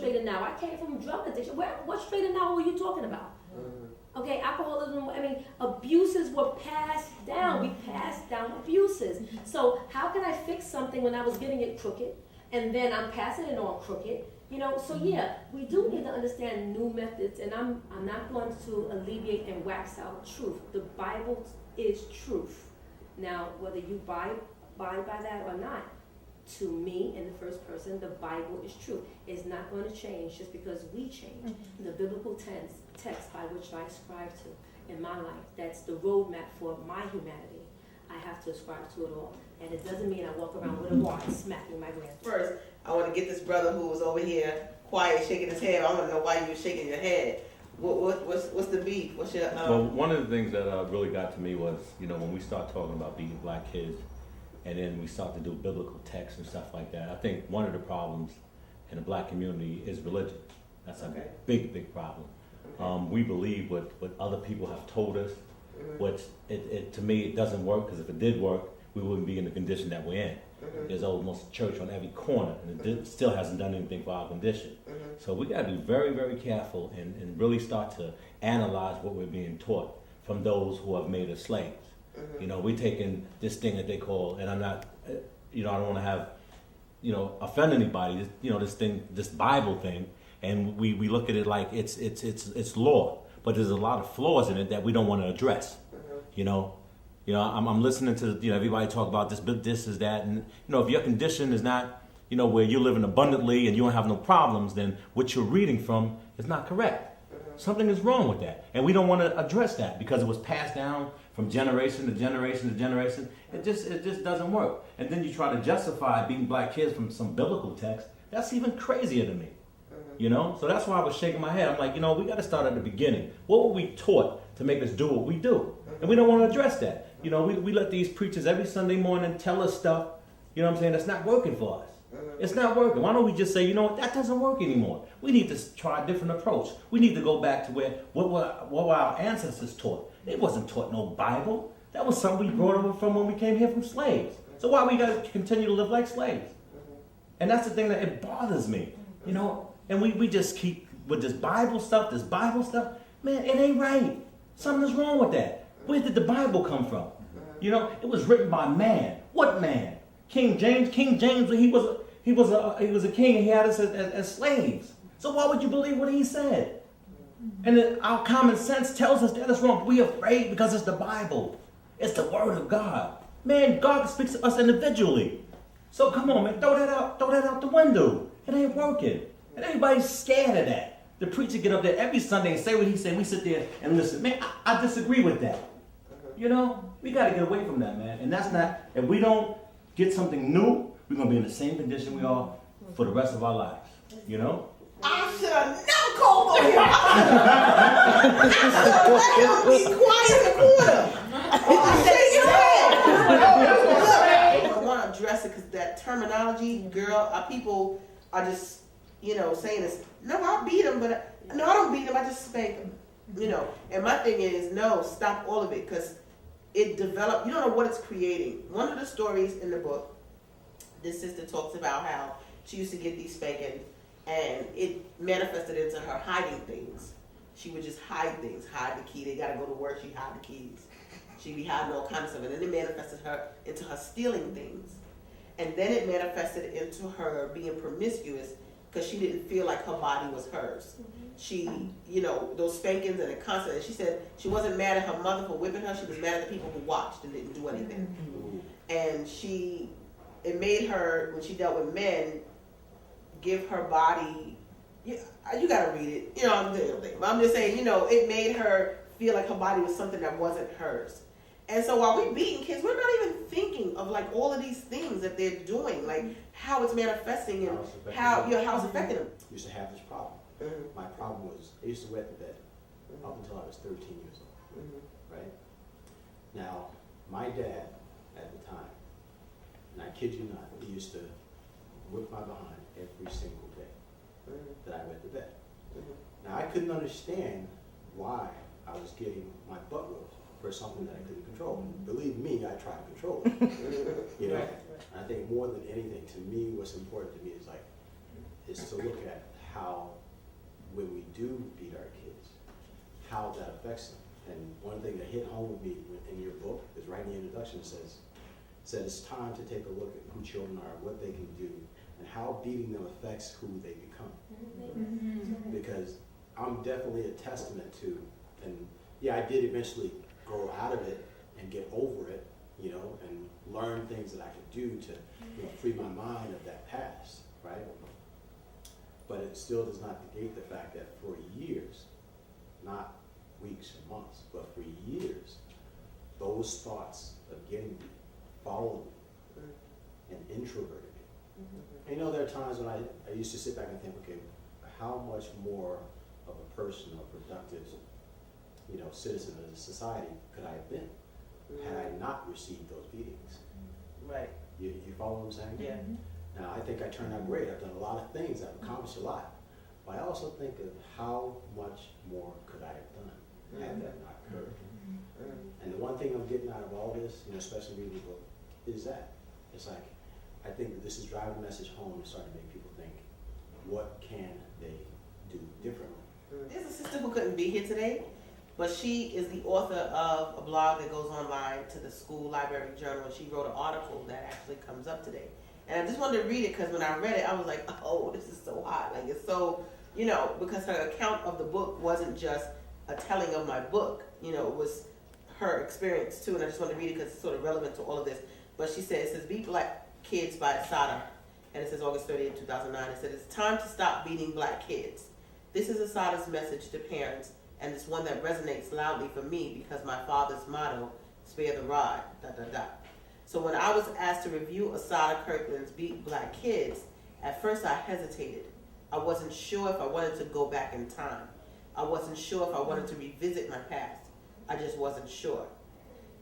straight and narrow. I came from drug addiction. What straight and narrow were you talking about? Okay, alcoholism, I mean, abuses were passed down. We passed down abuses. So how can I fix something when I was getting it crooked, and then I'm passing it on crooked? You know, so yeah, we do need to understand new methods, and I'm not going to alleviate and wax out truth. The Bible is truth. Now, whether you buy by that or not, to me, in the first person, the Bible is true. It's not going to change just because we change. The biblical text by which I ascribe to in my life, that's the roadmap for my humanity. I have to ascribe to it all. And it doesn't mean I walk around with a rod smacking my grandson. First, I want to get this brother who was over here quiet, shaking his head. I want to know why you were shaking your head. What's the beef? What's your Well, one of the things that really got to me was, you know, when we start talking about beating black kids, and then we start to do biblical texts and stuff like that. I think one of the problems in the black community is religion. That's a big problem. We believe what other people have told us, which to me it doesn't work, because if it did work, we wouldn't be in the condition that we're in. There's almost church on every corner, and it still hasn't done anything for our condition. So we got to be very, very careful and really start to analyze what we're being taught from those who have made us slaves. You know, we're taking this thing that they call, and I'm not, you know, I don't want to have, you know, offend anybody, you know, this Bible thing, and we look at it like it's law, but there's a lot of flaws in it that we don't want to address. You know, I'm listening to, you know, everybody talk about this is that, and, you know, if your condition is not, you know, where you're living abundantly and you don't have no problems, then what you're reading from is not correct. Something is wrong with that, and we don't want to address that because it was passed down from generation to generation to generation. It just doesn't work. And then you try to justify beating black kids from some biblical text. That's even crazier to me. You know, so that's why I was shaking my head. I'm like, you know, we got to start at the beginning. What were we taught to make us do what we do? And we don't want to address that. You know, we let these preachers every Sunday morning tell us stuff. You know what I'm saying? That's not working for us. It's not working. Why don't we just say, you know what, that doesn't work anymore. We need to try a different approach. We need to go back to what were our ancestors taught. They wasn't taught no Bible. That was something we brought over from when we came here from slaves. So why we got to continue to live like slaves? And that's the thing that it bothers me, you know. And we just keep with this Bible stuff. Man, it ain't right. Something's wrong with that. Where did the Bible come from? You know, it was written by man. What man? King James, he was a king, and he had us as slaves. So why would you believe what he said? And our common sense tells us that it's wrong. We're afraid because it's the Bible. It's the Word of God. Man, God speaks to us individually. So come on, man, throw that out the window. It ain't working. And everybody's scared of that. The preacher get up there every Sunday and say what he said. We sit there and listen. Man, I disagree with that. You know, we got to get away from that, man. And that's not, if we don't get something new, we're going to be in the same condition we are for the rest of our lives. You know? I should have never called for him. I should have let him be quiet in the corner. I want to address it because that terminology, girl, people are just, you know, saying this. No, I beat him, but no, I don't beat him. I just spank him. You know, and my thing is, no, stop all of it, because it developed. You don't know what it's creating. One of the stories in the book, this sister talks about how she used to get these spankings, and it manifested into her hiding things. She would just hide things, hide the key. They got to go to work, she'd hide the keys. She'd be hiding all kinds of stuff. And then it manifested her into her stealing things. And then it manifested into her being promiscuous because she didn't feel like her body was hers. She, you know, those spankings and the constant. And she said she wasn't mad at her mother for whipping her. She was mad at the people who watched and didn't do anything. And it made her, when she dealt with men, give her body, you gotta read it, you know, I'm just saying, you know, it made her feel like her body was something that wasn't hers. And so while we're beating kids, we're not even thinking of like all of these things that they're doing, like how it's manifesting and how it's affecting them. I used to have this problem. My problem was I used to wet the bed up until I was 13 years old, right? Now, my dad at the time, and I kid you not, he used to whip my behind every single day that I wet the bed. Now, I couldn't understand why I was getting my butt whipped for something that I couldn't control. And believe me, I tried to control it. You know, and I think more than anything, to me, what's important to me is to look at how when we do beat our kids, how that affects them. And one thing that hit home with me in your book is right in the introduction said it's time to take a look at who children are, what they can do, and how beating them affects who they become. Because I'm definitely a testament to, and yeah, I did eventually grow out of it and get over it, you know, and learn things that I could do to, you know, free my mind of that past, right? But it still does not negate the fact that for years, not weeks or months, but for years, those thoughts of getting beat followed me and introverted me. And you know, there are times when I used to sit back and think, okay, how much more of a person or productive, you know, citizen of the society could I have been had I not received those beatings? Right. You follow what I'm saying? Yeah. Now, I think I turned out great. I've done a lot of things. I've accomplished a lot. But I also think of how much more could I have done had that not occurred. And the one thing I'm getting out of all this, you know, especially reading the book, is that it's like, I think that this is driving a message home and starting to make people think, what can they do differently? There's a sister who couldn't be here today, but she is the author of a blog that goes online to the school library journal. She wrote an article that actually comes up today. And I just wanted to read it because when I read it, I was like, oh, this is so hot. Like, it's so, you know, because her account of the book wasn't just a telling of my book. You know, it was her experience too. And I just wanted to read it because it's sort of relevant to all of this. But she said, it says, Beat Black Kids by Assata. And it says August 30th, 2009. It said, it's time to stop beating black kids. This is Assata's message to parents. And it's one that resonates loudly for me because my father's motto, spare the rod, ... So when I was asked to review Assata Kirkland's Beat Black Kids, at first I hesitated. I wasn't sure if I wanted to go back in time. I wasn't sure if I wanted to revisit my past. I just wasn't sure.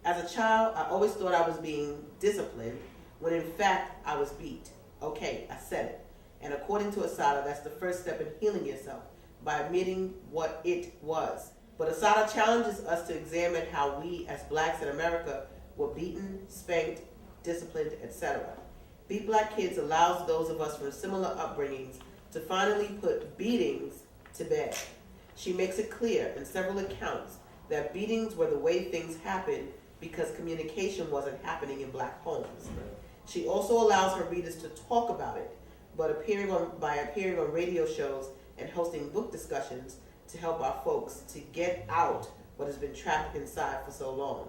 As a child, I always thought I was being disciplined, when in fact I was beat. Okay, I said it. And according to Assata, that's the first step in healing yourself, by admitting what it was. But Assata challenges us to examine how we, as blacks in America, were beaten, spanked, disciplined, etc. Beat Black Kids allows those of us from similar upbringings to finally put beatings to bed. She makes it clear in several accounts that beatings were the way things happened because communication wasn't happening in black homes. She also allows her readers to talk about it, but appearing on radio shows and hosting book discussions to help our folks to get out what has been trapped inside for so long.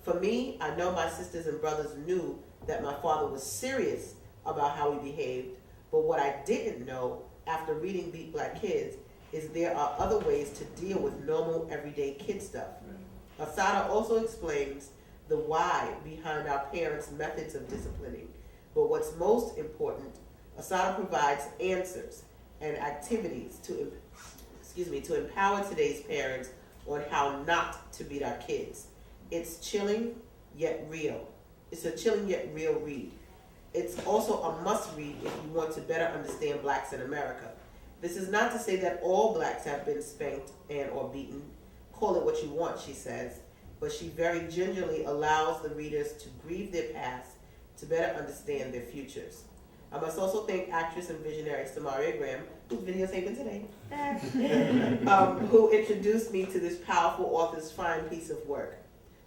For me, I know my sisters and brothers knew that my father was serious about how he behaved, but what I didn't know after reading Beat Black Kids is there are other ways to deal with normal everyday kid stuff. Assata also explains the why behind our parents' methods of disciplining, but what's most important, Assata provides answers and activities to empower today's parents on how not to beat our kids. It's chilling yet real. It's a chilling yet real read. It's also a must read if you want to better understand blacks in America. This is not to say that all blacks have been spanked and or beaten. Call it what you want, she says, but she very gingerly allows the readers to grieve their past to better understand their futures. I must also thank actress and visionary Samaria Graham, who's videotaping today, who introduced me to this powerful author's fine piece of work.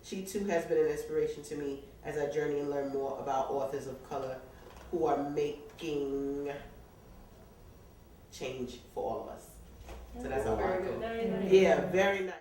She too has been an inspiration to me as I journey and learn more about authors of color who are making change for all of us. So that's how I Very go. good. Very nice. Yeah, very nice.